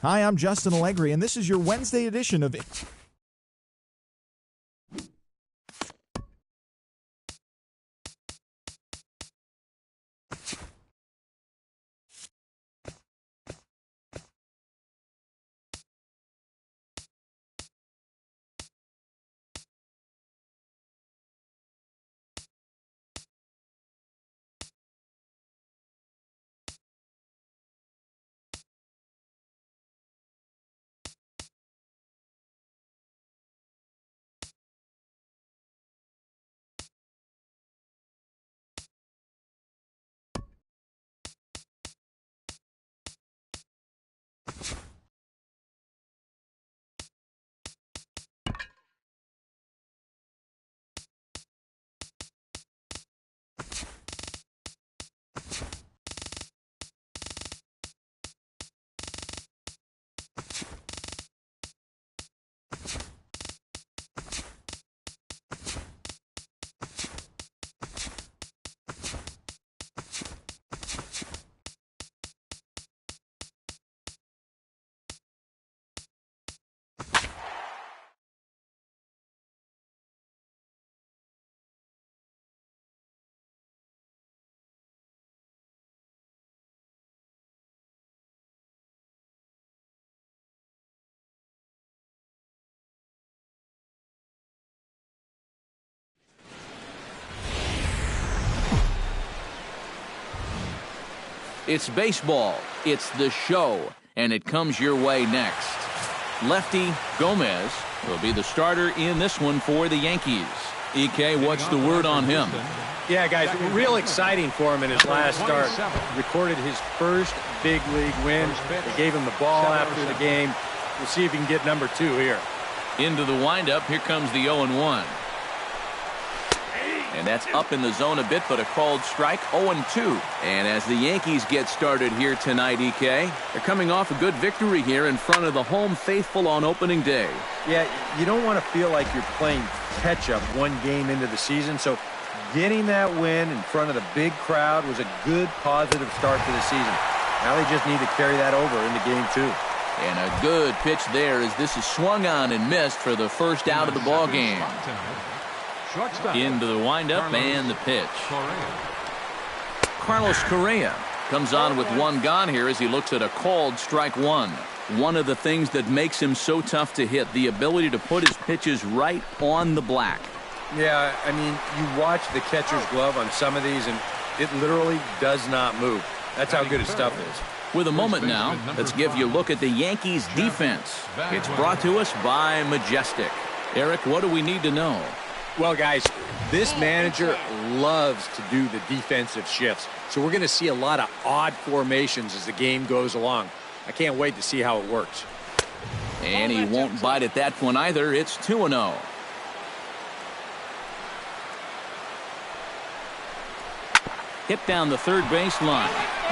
Hi, I'm Justin Allegri, and this is your Wednesday edition of It's baseball, it's the show, and it comes your way next. Lefty Gomez will be the starter in this one for the Yankees. EK, what's the word on him? Yeah, guys, real exciting for him in his last start. Recorded his first big league win. They gave him the ball after the game. We'll see if he can get number 2 here. Into the windup, here comes the 0-1. And that's up in the zone a bit, but a called strike, 0-2. And as the Yankees get started here tonight, EK, they're coming off a good victory here in front of the home faithful on opening day. Yeah, you don't want to feel like you're playing catch-up one game into the season, so getting that win in front of the big crowd was a good, positive start to the season. Now they just need to carry that over into game 2. And a good pitch there as this is swung on and missed for the first out of the ball game. Into the windup and the pitch. Carlos Correa comes on with one gone here as he looks at a called strike 1. One of the things that makes him so tough to hit, the ability to put his pitches right on the black. Yeah, I mean, you watch the catcher's glove on some of these, and it literally does not move. That's how good his stuff is. With a moment now, let's give you a look at the Yankees' defense. It's brought to us by Majestic. Eric, what do we need to know? Well, guys, this manager loves to do the defensive shifts, so we're going to see a lot of odd formations as the game goes along. I can't wait to see how it works. And he won't bite at that one either. It's 2-0. Hit down the third base line,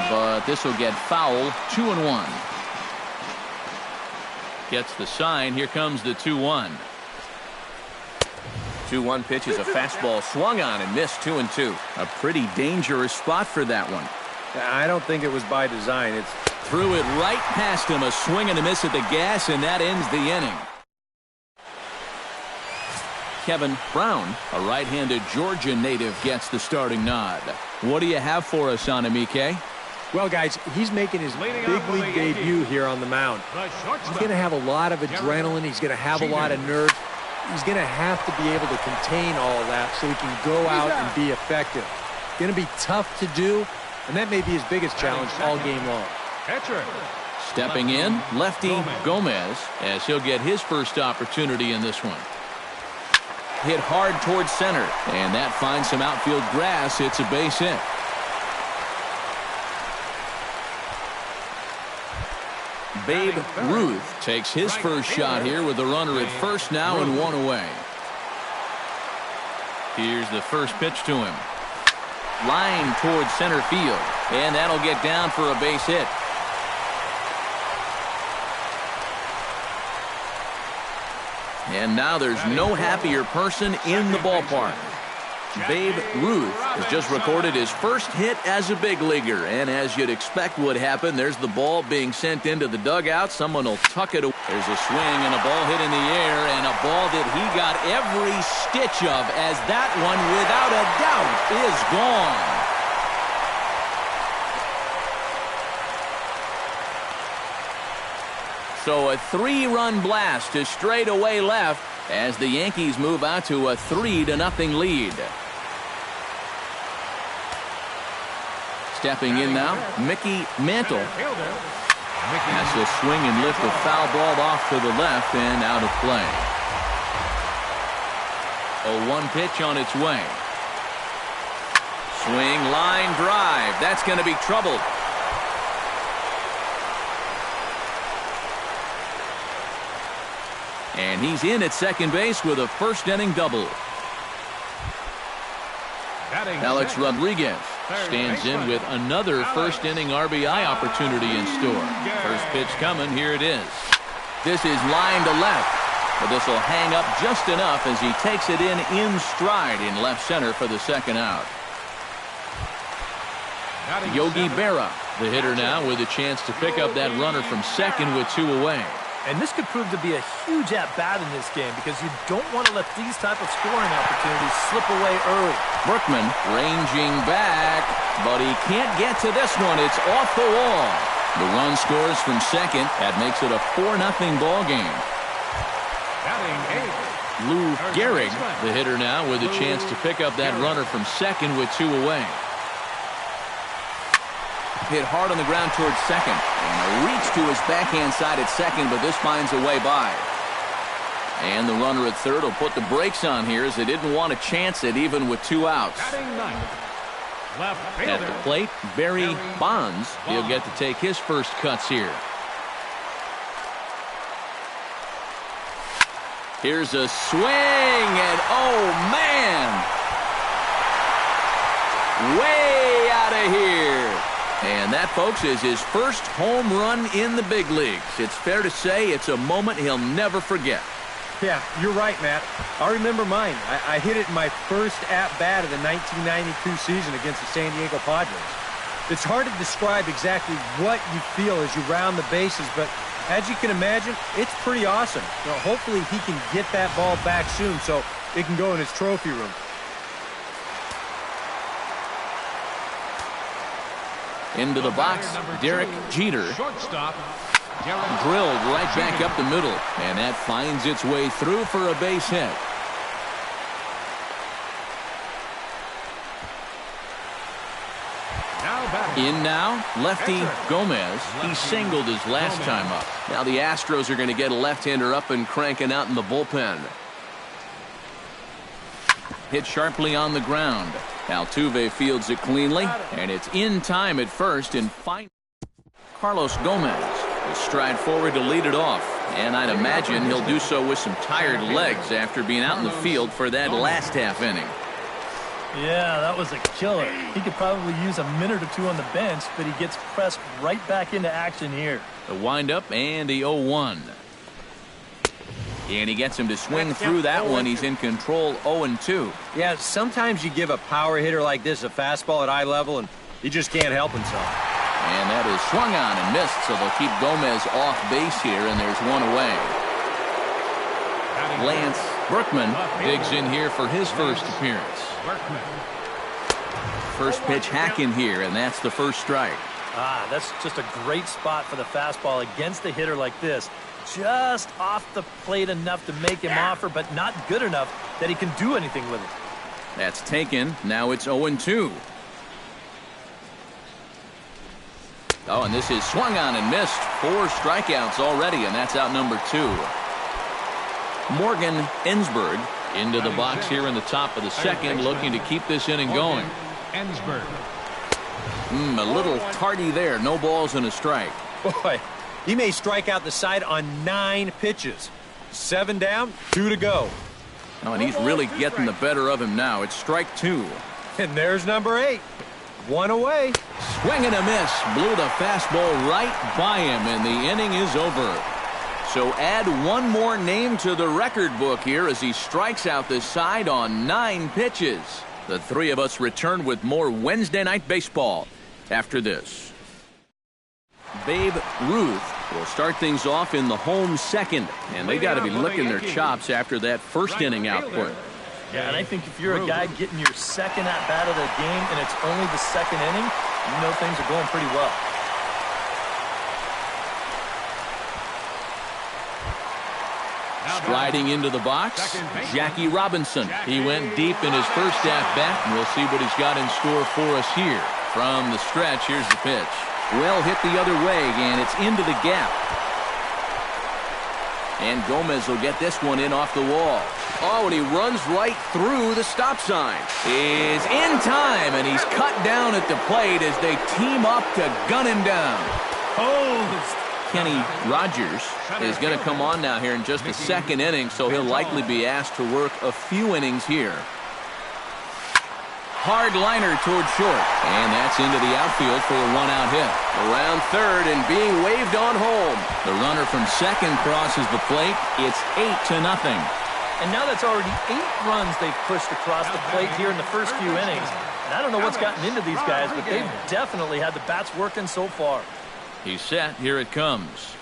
but this will get foul. 2-1. Gets the sign. Here comes the 2-1. 2-1 pitch is a fastball swung on and missed. 2-2. A pretty dangerous spot for that one. I don't think it was by design. It's threw it right past him. A swing and a miss at the gas, and that ends the inning. Kevin Brown, a right-handed Georgia native, gets the starting nod. What do you have for us on him, EK? Well, guys, he's making his big league debut here on the mound. He's going to have a lot of adrenaline. He's going to have a lot of nerves. He's going to have to be able to contain all of that so he can go out and be effective. It's going to be tough to do, and that may be his biggest challenge all game long. Stepping in, lefty Gomez, as he'll get his first opportunity in this one. Hit hard towards center, and that finds some outfield grass. It's a base hit. Babe Ruth takes his first shot here with a runner at first now and one away. Here's the first pitch to him. Line towards center field, and that'll get down for a base hit. And now there's no happier person in the ballpark. Babe Ruth has just recorded his first hit as a big leaguer. And as you'd expect would happen, there's the ball being sent into the dugout. Someone will tuck it away. There's a swing and a ball hit in the air, and a ball that he got every stitch of, as that one, without a doubt, is gone. So a 3-run blast to straightaway left as the Yankees move out to a 3-0 lead. Stepping in now, Mickey Mantle has to swing and lift a foul ball off to the left and out of play. A 1 pitch on its way. Swing, line drive. That's going to be troubled. And he's in at second base with a first-inning double. Alex Rodriguez stands in with another first-inning RBI opportunity in store. First pitch coming. Here it is. This is line to left, but this will hang up just enough as he takes it in stride in left center for the second out. Yogi Berra, the hitter now, with a chance to pick up that runner from second with 2 away. And this could prove to be a huge at-bat in this game because you don't want to let these type of scoring opportunities slip away early. Berkman ranging back, but he can't get to this one. It's off the wall. The run scores from second. That makes it a 4-0 ball game. Lou Gehrig, the hitter now, with a chance to pick up that runner from second with 2 away. Hit hard on the ground towards second. And a reach to his backhand side at second, but this finds a way by. And the runner at third will put the brakes on here as they didn't want to chance it even with 2 outs. At the plate, Barry Bonds. He'll get to take his first cuts here. Here's a swing, and oh man! Way out of here. And that, folks, is his first home run in the big leagues. It's fair to say it's a moment he'll never forget. Yeah, you're right, Matt. I remember mine. I hit it in my first at-bat of the 1992 season against the San Diego Padres. It's hard to describe exactly what you feel as you round the bases, but as you can imagine, it's pretty awesome. You know, hopefully he can get that ball back soon so it can go in his trophy room. Into the box, Derek Jeter. Drilled right back up the middle, and that finds its way through for a base hit. In now, lefty Gomez. He singled his last time up. Now the Astros are going to get a left-hander up and cranking out in the bullpen. Hit sharply on the ground. Altuve fields it cleanly, and it's in time at first. And Carlos Gomez will stride forward to lead it off, and I'd imagine he'll do so with some tired legs after being out in the field for that last half inning. Yeah, that was a killer. He could probably use a minute or 2 on the bench, but he gets pressed right back into action here. The windup and the 0-1. And he gets him to swing through that one. He's in control, 0-2. Yeah, sometimes you give a power hitter like this a fastball at eye level, and he just can't help himself. And that is swung on and missed, so they'll keep Gomez off base here, and there's 1 away. Lance Berkman digs in here for his first appearance. First pitch hack in here, and that's the first strike. That's just a great spot for the fastball against a hitter like this. Just off the plate enough to make him offer, but not good enough that he can do anything with it. That's taken. Now it's 0-2. Oh, and this is swung on and missed. 4 strikeouts already, and that's out number 2. Morgan Ensberg into the box here in the top of the second, looking to keep this inning going. A little tardy there. No balls and a strike. Boy, he may strike out the side on 9 pitches. 7 down, 2 to go. Oh, and he's really getting the better of him now. It's strike 2. And there's number 8. 1 away. Swing and a miss. Blew the fastball right by him, and the inning is over. So add 1 more name to the record book here as he strikes out the side on 9 pitches. The three of us return with more Wednesday Night Baseball after this. Babe Ruth will start things off in the home second, and they got to be licking their chops after that first inning output. Yeah, and I think if you're a guy getting your second at-bat of the game and it's only the second inning, you know things are going pretty well. Striding into the box, Jackie Robinson. He went deep in his first at-bat, and we'll see what he's got in store for us here. From the stretch, here's the pitch. Well hit the other way, and it's into the gap. And Gomez will get this one in off the wall. Oh, and he runs right through the stop sign. Is in time, and he's cut down at the plate as they team up to gun him down. Oh, Kenny Rogers is going to come on now here in just the second inning, so he'll likely be asked to work a few innings here. Hard liner toward short, and that's into the outfield for a one-out hit. Around third and being waved on home. The runner from second crosses the plate. It's 8-0. and now that's already 8 runs they've pushed across the plate here in the first few innings. And I don't know what's gotten into these guys, but they've definitely had the bats working so far. He's set. Here it comes.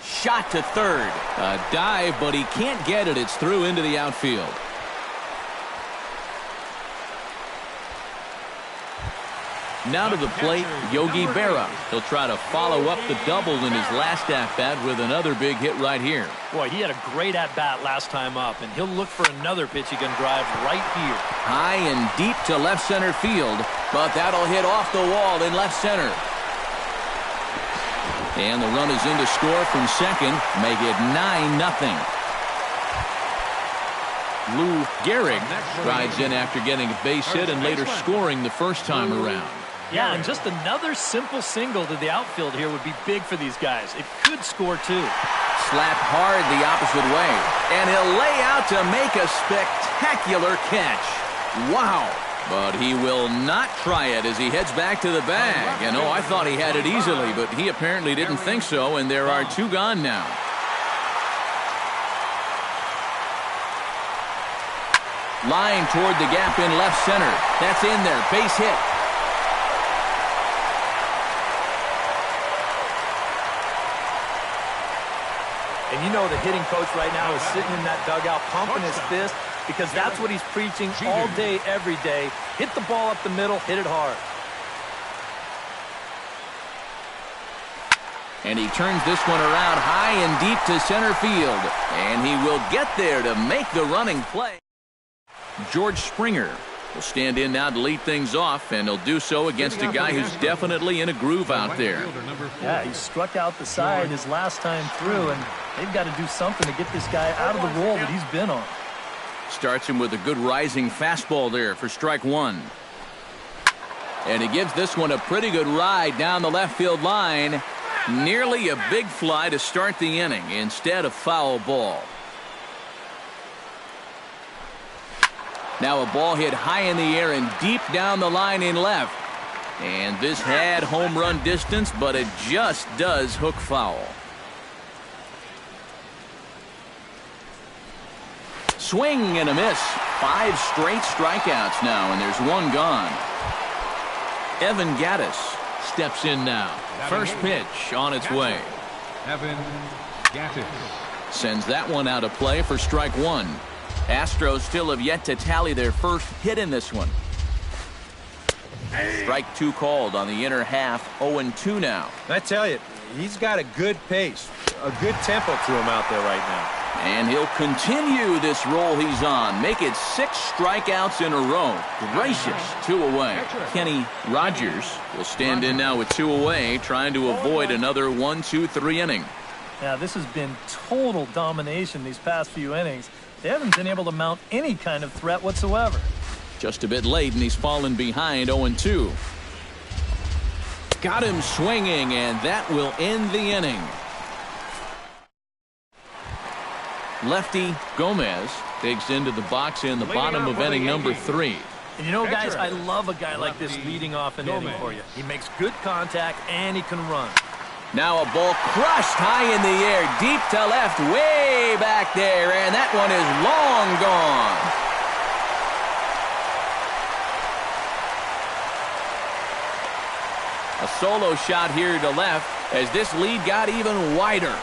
Shot to third. A dive, but he can't get it. It's through into the outfield. Now to the plate, Yogi Berra. He'll try to follow up the double in his last at-bat with another big hit right here. Boy, he had a great at-bat last time up, and he'll look for another pitch he can drive right here. High and deep to left center field, but that'll hit off the wall in left center. And the run is in to score from second, make it 9-0. Lou Gehrig rides in after getting a base hit and later scoring the first time around. Yeah, and just another simple single to the outfield here would be big for these guys. It could score too. Slapped hard the opposite way, and he'll lay out to make a spectacular catch. Wow. But he will not try it as he heads back to the bag. And I thought he had it easily, but he apparently didn't think so, and there are 2 gone now. Line toward the gap in left center. That's in there. Base hit. And you know the hitting coach right now is sitting in that dugout pumping his fist because that's what he's preaching all day, every day. Hit the ball up the middle, hit it hard. And he turns this one around high and deep to center field. And he will get there to make the running play. George Springer will stand in now to lead things off, and he'll do so against a guy who's definitely in a groove out there. Yeah, he struck out the side his last time through, and they've got to do something to get this guy out of the role that he's been on. Starts him with a good rising fastball there for strike one. And he gives this one a pretty good ride down the left field line. Nearly a big fly to start the inning instead of foul ball. Now a ball hit high in the air and deep down the line in left. And this had home run distance, but it just does hook foul. Swing and a miss. 5 straight strikeouts now, and there's 1 gone. Evan Gattis steps in now. First pitch on its way. Evan Gattis sends that one out of play for strike 1. Astros still have yet to tally their first hit in this one. Strike 2 called on the inner half. 0-2 now. I tell you, he's got a good pace, a good tempo to him out there right now. And he'll continue this roll he's on. Make it 6 strikeouts in a row. Gracious, 2 away. Kenny Rogers will stand in now with 2 away, trying to avoid another 1-2-3 inning. Now, this has been total domination these past few innings. They haven't been able to mount any kind of threat whatsoever. Just a bit late, and he's fallen behind 0-2. Got him swinging, and that will end the inning. Lefty Gomez digs into the box in the bottom of inning number 3. And you know, guys, I love a guy like this leading off an inning for you. He makes good contact, and he can run. Now a ball crushed high in the air, deep to left, way back there, and that one is long gone. solo shot here to left as this lead got even wider.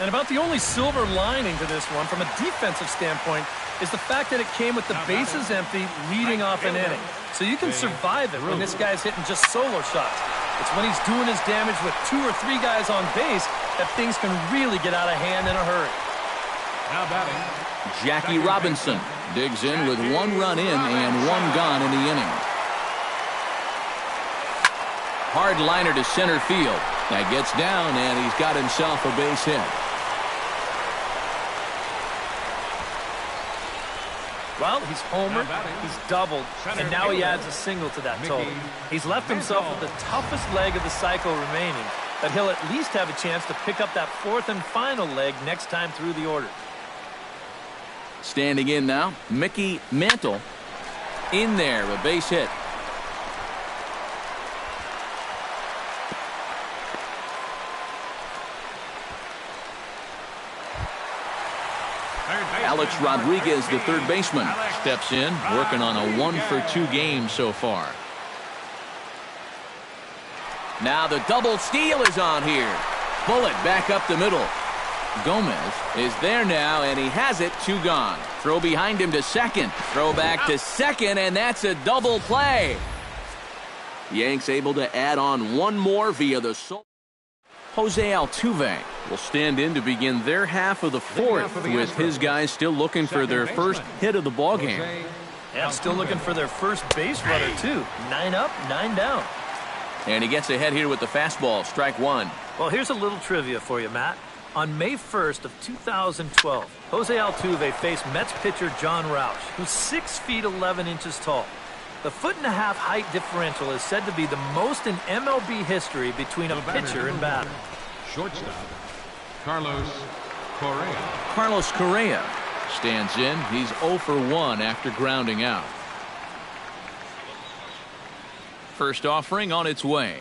And about the only silver lining to this one from a defensive standpoint is the fact that it came with the bases empty leading off an inning. So you can survive it when this guy's hitting just solo shots. It's when he's doing his damage with 2 or 3 guys on base that things can really get out of hand in a hurry. Now batting, Jackie Robinson digs in with 1 run in and 1 gone in the inning. Hard liner to center field. That gets down, and he's got himself a base hit. Well, he's homered, he's doubled, and now he adds a single to that total. He's left himself with the toughest leg of the cycle remaining, but he'll at least have a chance to pick up that 4th and final leg next time through the order. Standing in now, Mickey Mantle. In there, a base hit. Alex Rodriguez, the third baseman, steps in, working on a 1-for-2 game so far. Now the double steal is on here. Bullet back up the middle. Gomez is there now, and he has it. 2 gone. Throw behind him to second. Throw back to second, and that's a double play. Yanks able to add on 1 more via the Jose Altuve will stand in to begin their half of the 4th, with his guys still looking for their first hit of the ballgame. Yeah, still looking for their first base runner, too. 9 up, 9 down. And he gets ahead here with the fastball, strike 1. Well, here's a little trivia for you, Matt. On May 1st of 2012, Jose Altuve faced Mets pitcher John Roush, who's 6 feet 11 inches tall. The 1.5-foot height differential is said to be the most in MLB history between a pitcher and batter. shortstop, Carlos Correa. Carlos Correa stands in. He's 0 for 1 after grounding out. First offering on its way.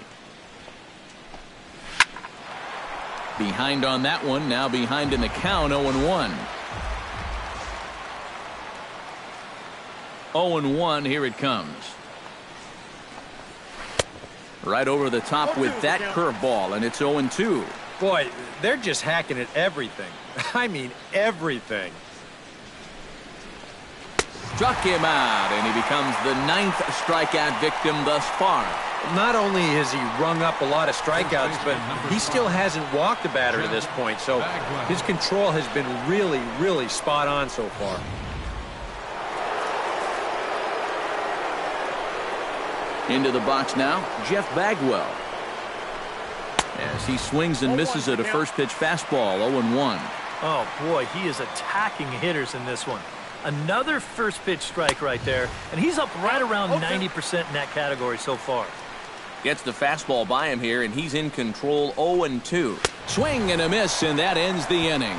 Behind on that one, now behind in the count, 0-1. 0-1, here it comes. Right over the top with that curveball, and it's 0-2. Boy, they're just hacking at everything. I mean, everything. Struck him out, and he becomes the 9th strikeout victim thus far. Not only has he rung up a lot of strikeouts, but he still hasn't walked a batter to this point, so his control has been really, really spot on so far. Into the box now, Jeff Bagwell. As he swings and misses at a first pitch fastball, 0-1. Oh, boy, he is attacking hitters in this one. Another first pitch strike right there, and he's up right around 90% in that category so far. Gets the fastball by him here, and he's in control, 0-2. Swing and a miss, and that ends the inning.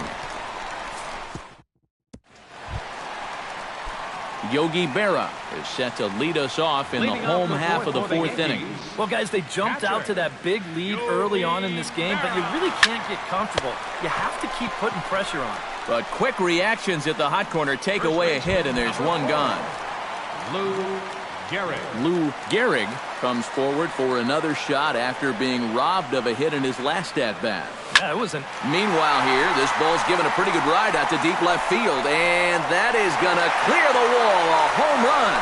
Yogi Berra is set to lead us off in the home half of the 4th inning. Well, guys, they jumped out to that big lead early on in this game, but you really can't get comfortable. You have to keep putting pressure on. But quick reactions at the hot corner take away a hit, and there's one gone. Lou Gehrig comes forward for another shot after being robbed of a hit in his last at-bat. Yeah, it wasn't. Meanwhile here, this ball's given a pretty good ride out to deep left field, and that is going to clear the wall, a home run.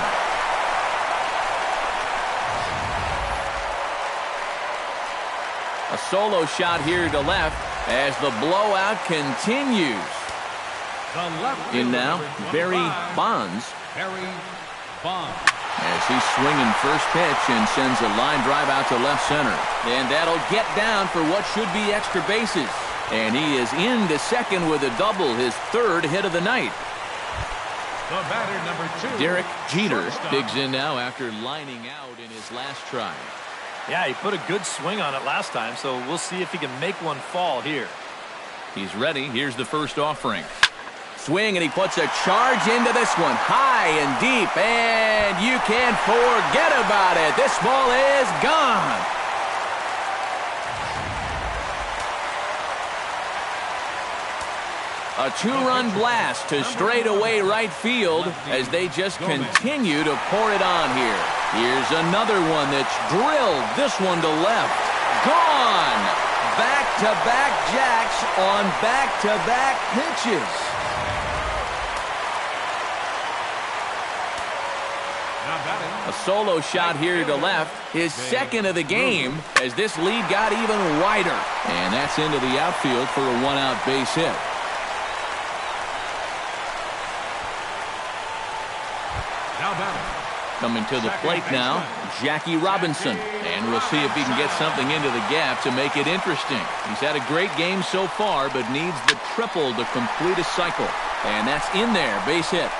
A solo shot here to left as the blowout continues. In now, Barry Bonds. As he's swinging first pitch and sends a line drive out to left center. And that'll get down for what should be extra bases. And he is into second with a double, his 3rd hit of the night. The batter, number 2. Derek Jeter digs in now after lining out in his last try. Yeah, he put a good swing on it last time, so we'll see if he can make one fall here. He's ready. Here's the first offering. Swing, and he puts a charge into this one, high and deep, and you can't forget about it. This ball is gone. A two-run blast to straightaway right field as they just continue to pour it on here. Here's another one that's drilled. This one to left. Gone! Back-to-back jacks on back-to-back pitches. A solo shot here to left. His second of the game as this lead got even wider. And that's into the outfield for a one-out base hit. Coming to the plate now, Jackie Robinson. And we'll see if he can get something into the gap to make it interesting. He's had a great game so far, but needs the triple to complete a cycle. And that's in there, base hit.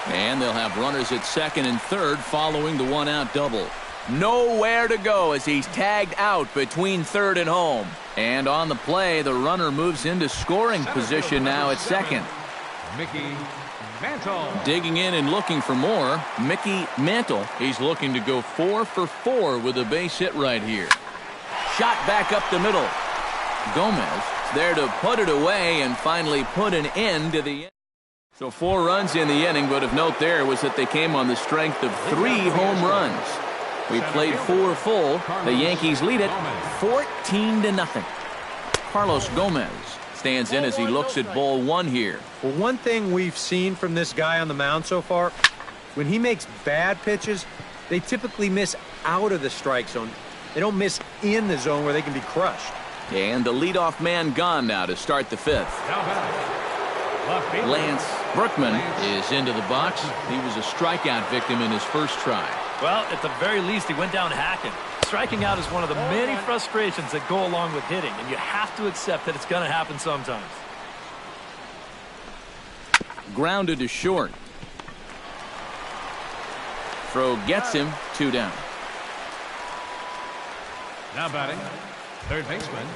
And they'll have runners at second and third following the one-out double. Nowhere to go as he's tagged out between third and home. And on the play, the runner moves into scoring position now at second. Mickey Mantle. Digging in and looking for more, Mickey Mantle. He's looking to go 4 for 4 with a base hit right here. Shot back up the middle. Gomez there to put it away and finally put an end to the inning. So 4 runs in the inning, but of note there was that they came on the strength of 3 home runs. We played 4 full. The Yankees lead it 14-0. Carlos Gomez stands in as he looks at ball 1 here. Well, one thing we've seen from this guy on the mound so far, when he makes bad pitches, they typically miss out of the strike zone. They don't miss in the zone where they can be crushed. And the leadoff man gone now to start the 5th. Lance Berkman is into the box. He was a strikeout victim in his first try. Well, at the very least, he went down hacking. Striking out is one of the many frustrations that go along with hitting, and you have to accept that it's going to happen sometimes. Grounded to short. Throw gets him, 2 down. Now batting, third baseman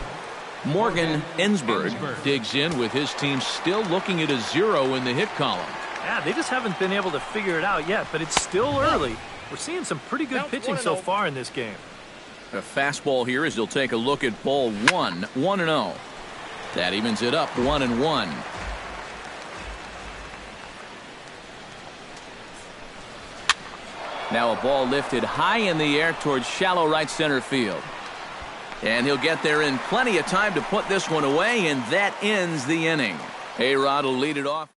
Morgan Ensberg digs in with his team still looking at a 0 in the hit column. Yeah, they just haven't been able to figure it out yet, but it's still early. We're seeing some pretty good pitching so far in this game. A fastball here as he'll take a look at ball 1, 1-0. That evens it up 1-1. Now a ball lifted high in the air towards shallow right center field. And he'll get there in plenty of time to put this one away, and that ends the inning. A-Rod will lead it off.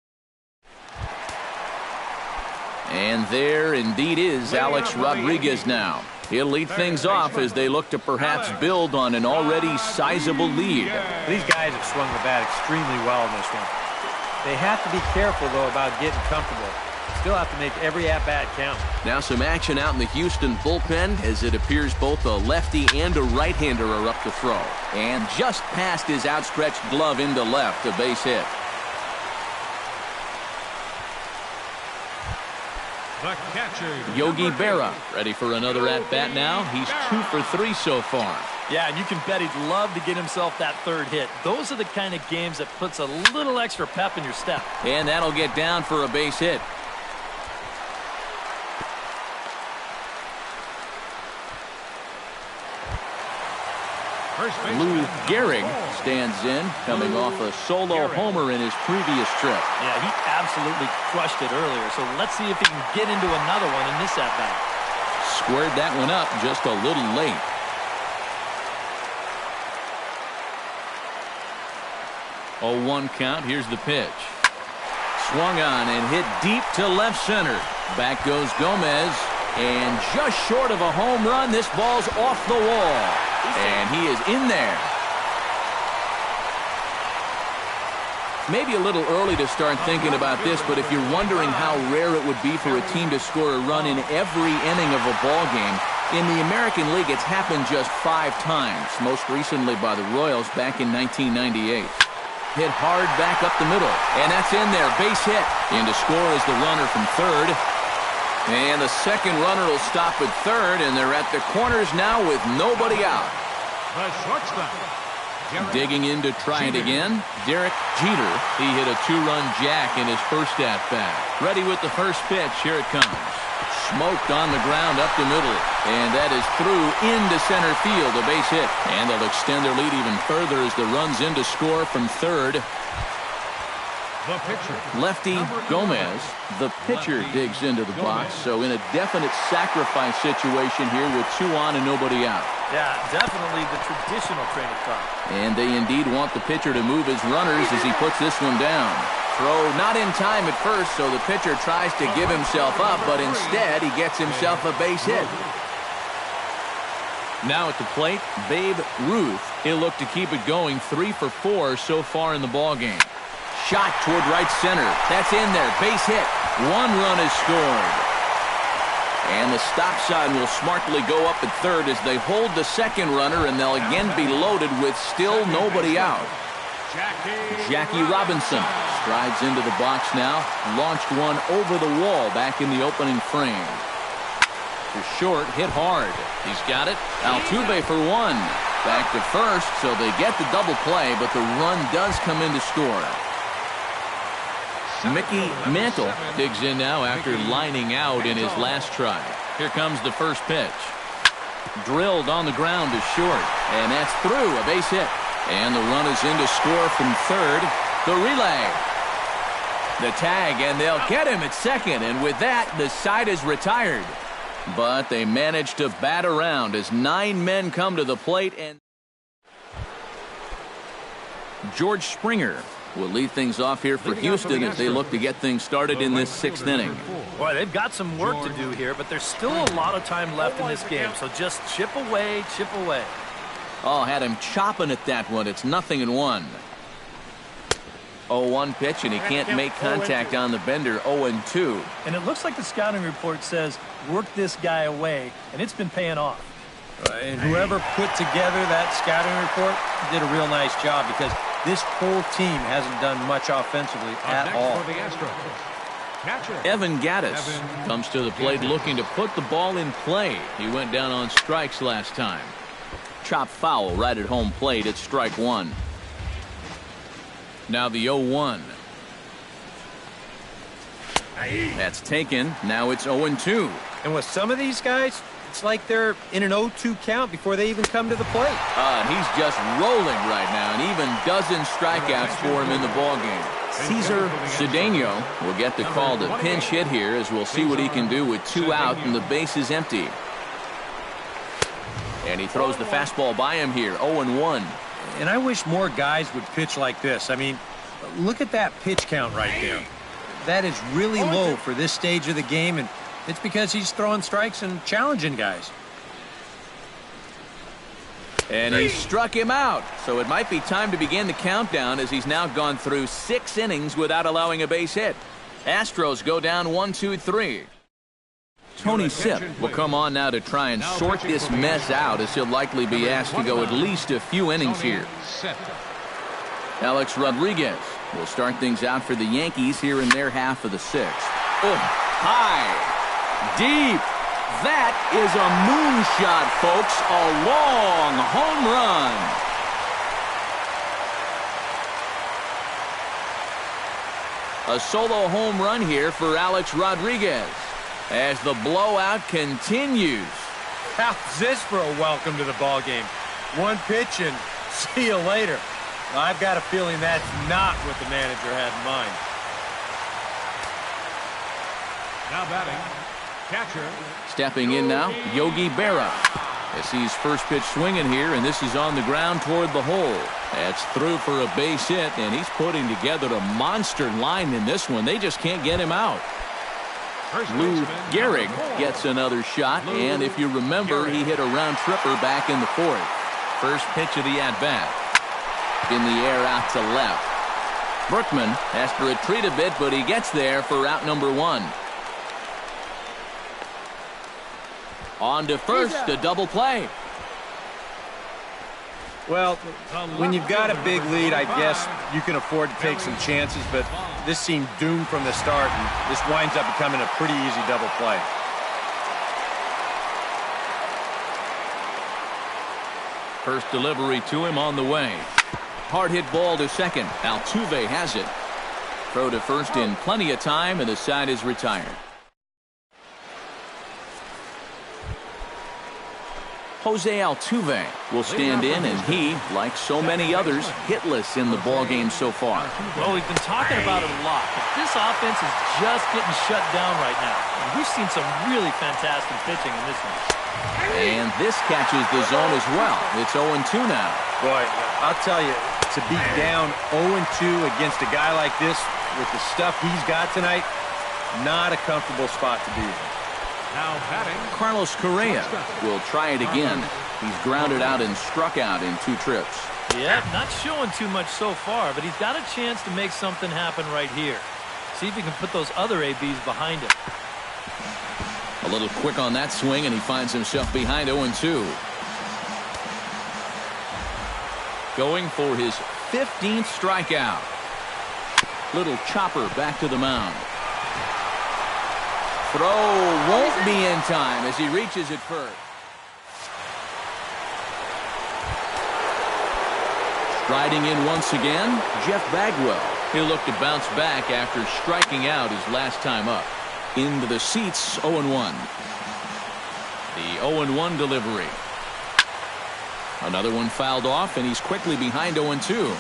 And there indeed is Alex Rodriguez now. He'll lead things off as they look to perhaps build on an already sizable lead. These guys have swung the bat extremely well in this one. They have to be careful, though, about getting comfortable. Still have to make every at-bat count. Now some action out in the Houston bullpen as it appears both a lefty and a right-hander are up to throw. And just past his outstretched glove into left, a base hit. the catcher, Yogi Berra ready for another at-bat now. He's 2 for 3 so far. Yeah, and you can bet he'd love to get himself that third hit. Those are the kind of games that puts a little extra pep in your step. And that'll get down for a base hit. Lou Gehrig stands in, coming off a solo homer in his previous trip. Yeah, he absolutely crushed it earlier, so let's see if he can get into another one in this at-bat. Squared that one up just a little late. Oh, 1 count. Here's the pitch. Swung on and hit deep to left center. Back goes Gomez, and just short of a home run, this ball's off the wall. And he is in there. Maybe a little early to start thinking about this, but if you're wondering how rare it would be for a team to score a run in every inning of a ball game, in the American League it's happened just 5 times, most recently by the Royals back in 1998. Hit hard back up the middle, and that's in there, base hit. In to score is the runner from third. And the second runner will stop at third, and they're at the corners now with nobody out. the shortstop, Digging in to try it again, Derek Jeter. He hit a 2-run jack in his first at-bat. Ready with the first pitch. Here it comes. Smoked on the ground up the middle. And that is through into center field, a base hit. And they'll extend their lead even further as the run's in to score from third. The pitcher. Lefty Gomez, the pitcher, digs into the box. So in a definite sacrifice situation here with 2 on and nobody out. Yeah, definitely the traditional train of thought. And they indeed want the pitcher to move his runners as he puts this one down. Throw not in time at first, so the pitcher tries to give himself up, but instead he gets himself a base hit. Now at the plate, Babe Ruth. He'll look to keep it going, 3 for 4 so far in the ballgame. Shot toward right center. That's in there. Base hit. 1 run is scored. And the stop sign will smartly go up at third as they hold the second runner, and they'll again be loaded with still nobody out. Jackie Robinson strides into the box now. Launched one over the wall back in the opening frame. To short, hit hard. He's got it. Altuve for 1. Back to first, so they get the double play, but the run does come in to score. Mickey Mantle digs in now after lining out in his last try. Here comes the first pitch. Drilled on the ground to short, and that's through, a base hit. And the run is in to score from third. The relay. The tag, and they'll get him at second, and with that, the side is retired. But they manage to bat around as 9 men come to the plate, and George Springer will lead things off here for Houston as they look to get things started in this 6th inning. Boy, they've got some work to do here, but there's still a lot of time left in this game, so just chip away, chip away. Oh, had him chopping at that one. It's 0-1. 0-1 pitch, and he can't make contact on the bender. 0-2. And it looks like the scouting report says, work this guy away, and it's been paying off. And whoever put together that scouting report did a real nice job, because this whole team hasn't done much offensively at all. Evan Gattis comes to the plate looking to put the ball in play. He went down on strikes last time. Chop foul right at home plate. It's strike 1. Now the 0-1. That's taken. Now it's 0-2. And with some of these guys, it's like they're in an 0-2 count before they even come to the plate. He's just rolling right now, and even dozen strikeouts for him in the ballgame. Cesar Cedeno will get the call to pinch hit here, as we'll see what he can do with 2 out and the base is empty. And he throws the fastball by him here, 0-1. And I wish more guys would pitch like this. I mean, look at that pitch count right there. That is really low for this stage of the game, and it's because he's throwing strikes and challenging guys. And he struck him out. So it might be time to begin the countdown, as he's now gone through 6 innings without allowing a base hit. Astros go down 1-2-3. Tony Sipp will come on now to try and sort this mess out, as he'll likely be asked to go at least a few innings here. Alex Rodriguez will start things out for the Yankees here in their half of the 6th. Oh, high, deep. That is a moonshot, folks. A long home run. A solo home run here for Alex Rodriguez as the blowout continues. How's this for a welcome to the ball game? One pitch and see you later. I've got a feeling that's not what the manager had in mind. Now batting, catcher. Stepping in now, Yogi Berra. As he's first pitch swinging here, and this is on the ground toward the hole. That's through for a base hit, and he's putting together a monster line in this one. They just can't get him out. Lou Gehrig gets another shot, and if you remember, he hit a round tripper back in the 4th. First pitch of the at-bat. In the air out to left. Berkman has to retreat a bit, but he gets there for out number 1. On to first, a double play. Well, when you've got a big lead, I guess you can afford to take some chances, but this seemed doomed from the start, and this winds up becoming a pretty easy double play. First delivery to him on the way. Hard hit ball to second. Altuve has it. Throw to first in plenty of time, and the side is retired. Jose Altuve will stand in, and he, like so many others, hitless in the ballgame so far. Well, we've been talking about it a lot, but this offense is just getting shut down right now. And we've seen some really fantastic pitching in this one. And this catches the zone as well. It's 0-2 now. Boy, I'll tell you, to be down 0-2 against a guy like this with the stuff he's got tonight, not a comfortable spot to be in. Now batting, Carlos Correa will try it again. He's grounded out and struck out in 2 trips. Yeah, not showing too much so far, but he's got a chance to make something happen right here. See if he can put those other ABs behind him. A little quick on that swing, and he finds himself behind 0-2. Going for his 15th strikeout. Little chopper back to the mound. Throw won't be in time as he reaches it first. Striding in once again, Jeff Bagwell. He'll look to bounce back after striking out his last time up. Into the seats, 0-1. The 0-1 delivery. Another one fouled off, and he's quickly behind 0-2.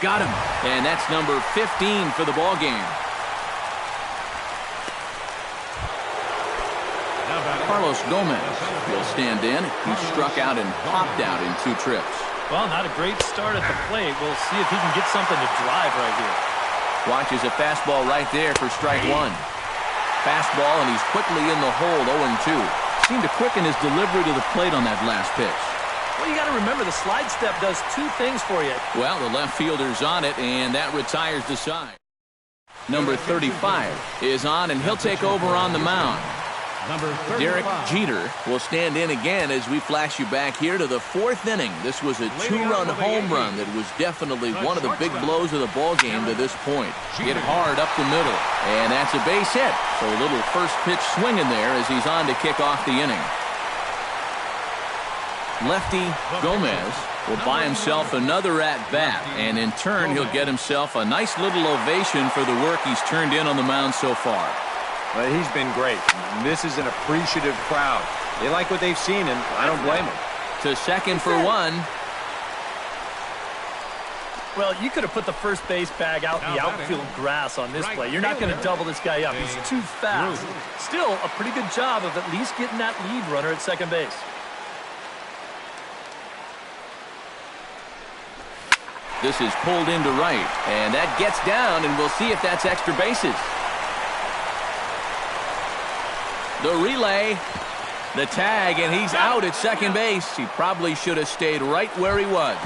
Got him. And that's number 15 for the ball game. Carlos Gomez will stand in. He struck out and popped out in 2 trips. Well, not a great start at the plate. We'll see if he can get something to drive right here. Watches a fastball right there for strike 1. Fastball, and he's quickly in the hole, 0-2. Seemed to quicken his delivery to the plate on that last pitch. Well, you got to remember the slide step does 2 things for you. Well, the left fielder's on it, and that retires the side. Number 35 is on, and he'll take over on the mound. number 35. Derek Jeter will stand in again as we flash you back here to the 4th inning. This was a 2-run home run that was definitely one of the big blows of the ball game to this point. Hit hard up the middle, and that's a base hit. So a little first pitch swinging there as he's on to kick off the inning. Lefty Gomez will buy himself another at-bat, and in turn he'll get himself a nice little ovation for the work he's turned in on the mound so far. Well, he's been great. This is an appreciative crowd. They like what they've seen, and I don't blame them. To second for one. Well, you could have put the first base bag out in the outfield grass on this play. You're not going to double this guy up. He's too fast. Still, a pretty good job of at least getting that lead runner at second base. This is pulled into right, and that gets down, and we'll see if that's extra bases. The relay, the tag, and he's out at second base. He probably should have stayed right where he was.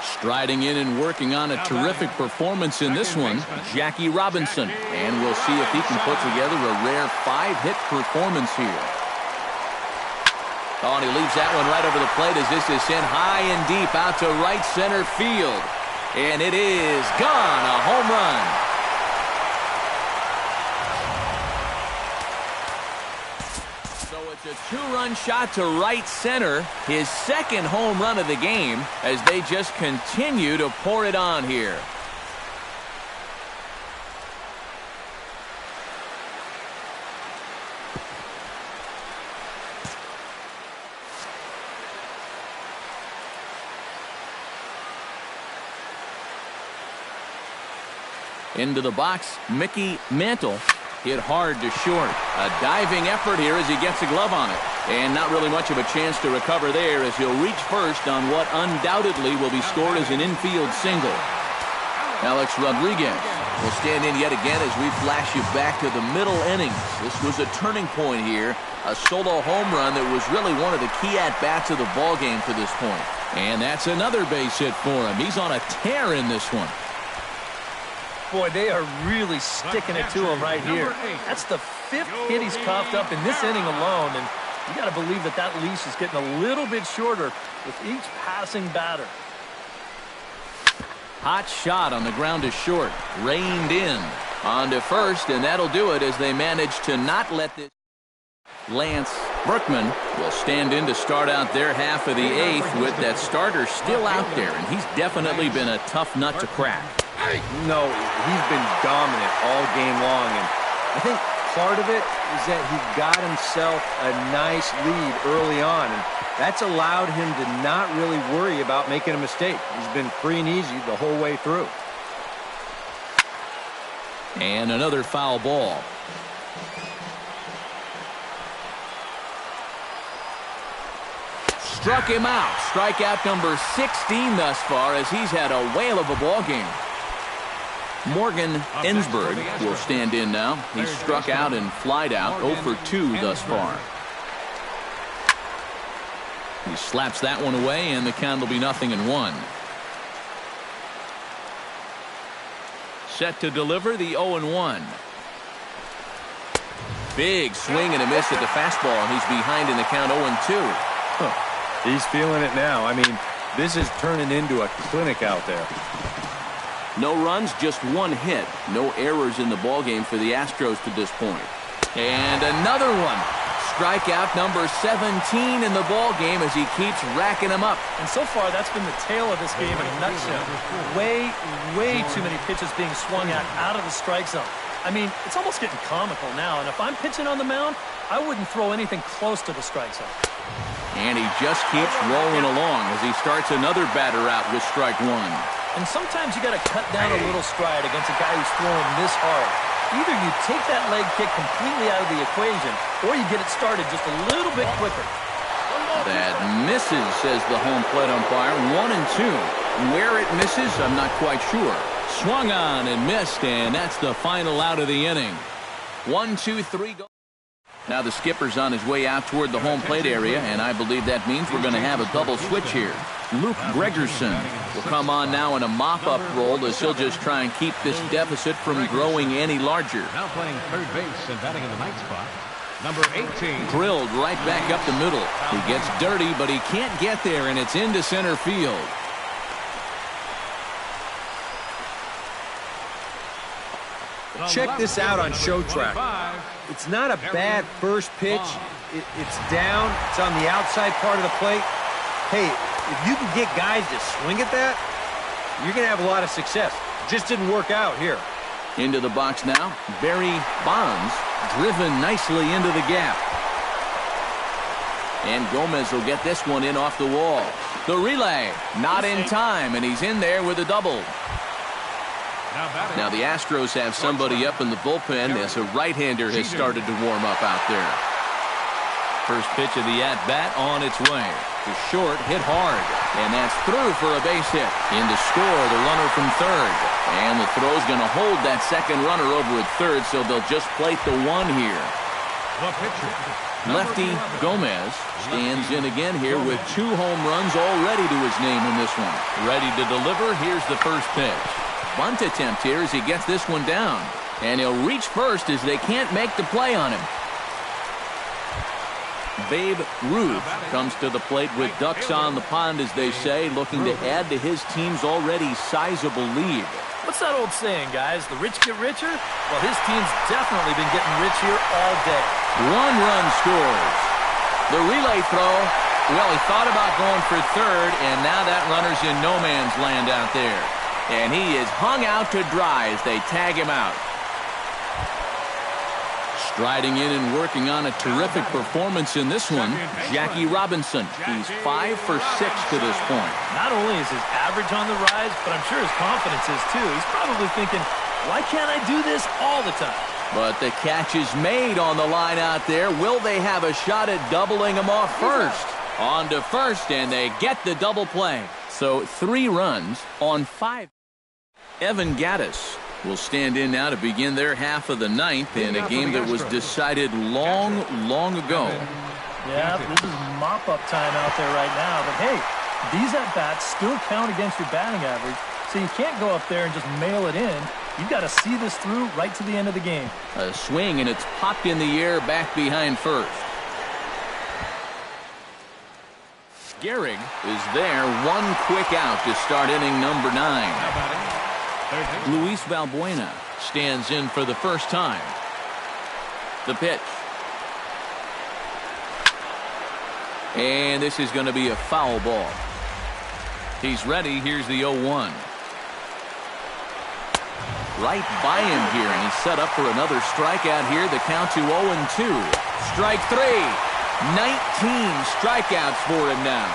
Striding in and working on a terrific performance in this one, Jackie Robinson. And we'll see if he can put together a rare 5-hit performance here. Oh, and he leaves that one right over the plate as this is sent high and deep out to right center field. And it is gone, a home run. So it's a 2-run shot to right center, his second home run of the game, as they just continue to pour it on here. Into the box, Mickey Mantle hit hard to short. A diving effort here as he gets a glove on it. And not really much of a chance to recover there as he'll reach first on what undoubtedly will be scored as an infield single. Alex Rodriguez will stand in yet again as we flash you back to the middle innings. This was a turning point here. A solo home run that was really one of the key at-bats of the ball game to this point. And that's another base hit for him. He's on a tear in this one. Boy, they are really sticking it to him right here. That's the 5th hit he's coughed up in this inning alone, and you got to believe that that leash is getting a little bit shorter with each passing batter. Hot shot on the ground to short. Reined in. On to first, and that'll do it as they manage to not let this. Lance Berkman will stand in to start out their half of the 8th with that starter still out there, and he's definitely been a tough nut to crack. No, he's been dominant all game long, and I think part of it is that he got himself a nice lead early on, and that's allowed him to not really worry about making a mistake. He's been free and easy the whole way through. And another foul ball. Struck him out. Strikeout number 16 thus far, as he's had a whale of a ball game. Morgan Ensberg will stand in now. He's struck out and flied out, 0 for 2 thus far. He slaps that one away, and the count will be 0-1. Set to deliver the 0-1. Big swing and a miss at the fastball, and he's behind in the count 0-2. He's feeling it now. I mean, this is turning into a clinic out there. No runs, just one hit. No errors in the ballgame for the Astros to this point. And another one. Strikeout number 17 in the ballgame as he keeps racking them up. And so far, that's been the tale of this game in a nutshell. Way too many pitches being swung at out of the strike zone. I mean, it's almost getting comical now, and if I'm pitching on the mound, I wouldn't throw anything close to the strike zone. And he just keeps rolling along as he starts another batter out with strike one. And sometimes you got to cut down a little stride against a guy who's throwing this hard. Either you take that leg kick completely out of the equation, or you get it started just a little bit quicker. That misses, says the home plate umpire. 1-2. Where it misses, I'm not quite sure. Swung on and missed, and that's the final out of the inning. 1, 2, 3, go. Now the skipper's on his way out toward the home plate area, and I believe that means we're going to have a double switch here. Luke Gregerson will come on now in a mop-up role as he'll just try and keep this deficit from growing any larger. Now playing third base and batting in the ninth spot, number 18. Drilled right back up the middle. He gets dirty, but he can't get there, and it's into center field. Check this out on Show Track. It's not a bad first pitch. It's down. It's on the outside part of the plate. Hey, if you can get guys to swing at that, you're going to have a lot of success. Just didn't work out here. Into the box now. Barry Bonds driven nicely into the gap. And Gomez will get this one in off the wall. The relay, not in time, and he's in there with a double. Now the Astros have somebody up in the bullpen as a right-hander has started to warm up out there. First pitch of the at-bat on its way. The short hit hard, and that's through for a base hit. In to score the runner from third. And the throw's going to hold that second runner over at third, so they'll just plate the one here. Lefty Gomez stands in again here with 2 home runs already to his name in this one. Ready to deliver. Here's the first pitch. Bunt attempt here as he gets this one down. And he'll reach first as they can't make the play on him. Babe Ruth comes to the plate with ducks on the pond, as they say, looking to add to his team's already sizable lead. What's that old saying, guys? The rich get richer? Well, his team's definitely been getting rich here all day. 1 run scores. The relay throw, well, he thought about going for third, and now that runner's in no man's land out there. And he is hung out to dry as they tag him out. Striding in and working on a terrific performance in this one, Jackie Robinson. He's 5 for 6 to this point. Not only is his average on the rise, but I'm sure his confidence is too. He's probably thinking, why can't I do this all the time? But the catch is made on the line out there. Will they have a shot at doubling him off first? On to first, and they get the double play. So 3 runs on 5. Evan Gattis will stand in now to begin their half of the ninth in a game that was decided long ago. Yeah, this is mop-up time out there right now. But hey, these at-bats still count against your batting average, so you can't go up there and just mail it in. You've got to see this through right to the end of the game. A swing, and it's popped in the air back behind first. Gehrig is there, 1 quick out to start inning number 9. Luis Valbuena stands in for the first time. The pitch. And this is going to be a foul ball. He's ready. Here's the 0-1. right by him here, and he's set up for another strikeout here. The count to 0-2. Strike 3. 19 strikeouts for him now.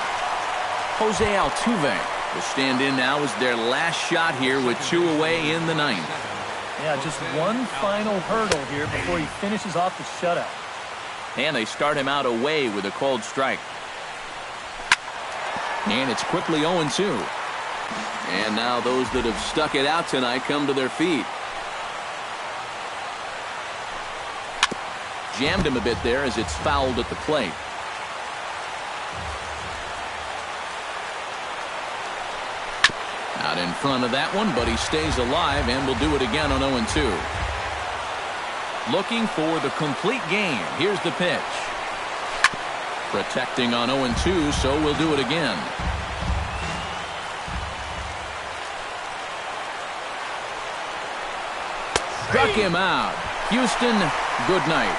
Jose Altuve will stand in now as their last shot here with 2 away in the ninth. Yeah, just one final hurdle here before he finishes off the shutout. And they start him out away with a called strike. And it's quickly 0-2. And now those that have stuck it out tonight come to their feet. Jammed him a bit there as it's fouled at the plate. Out in front of that one, but he stays alive and will do it again on 0-2. Looking for the complete game. Here's the pitch. Protecting on 0-2, so we'll do it again. Struck him out. Houston, good night.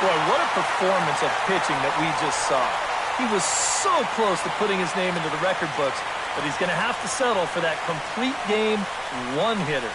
Boy, what a performance of pitching that we just saw. He was so close to putting his name into the record books, but he's going to have to settle for that complete game one-hitter.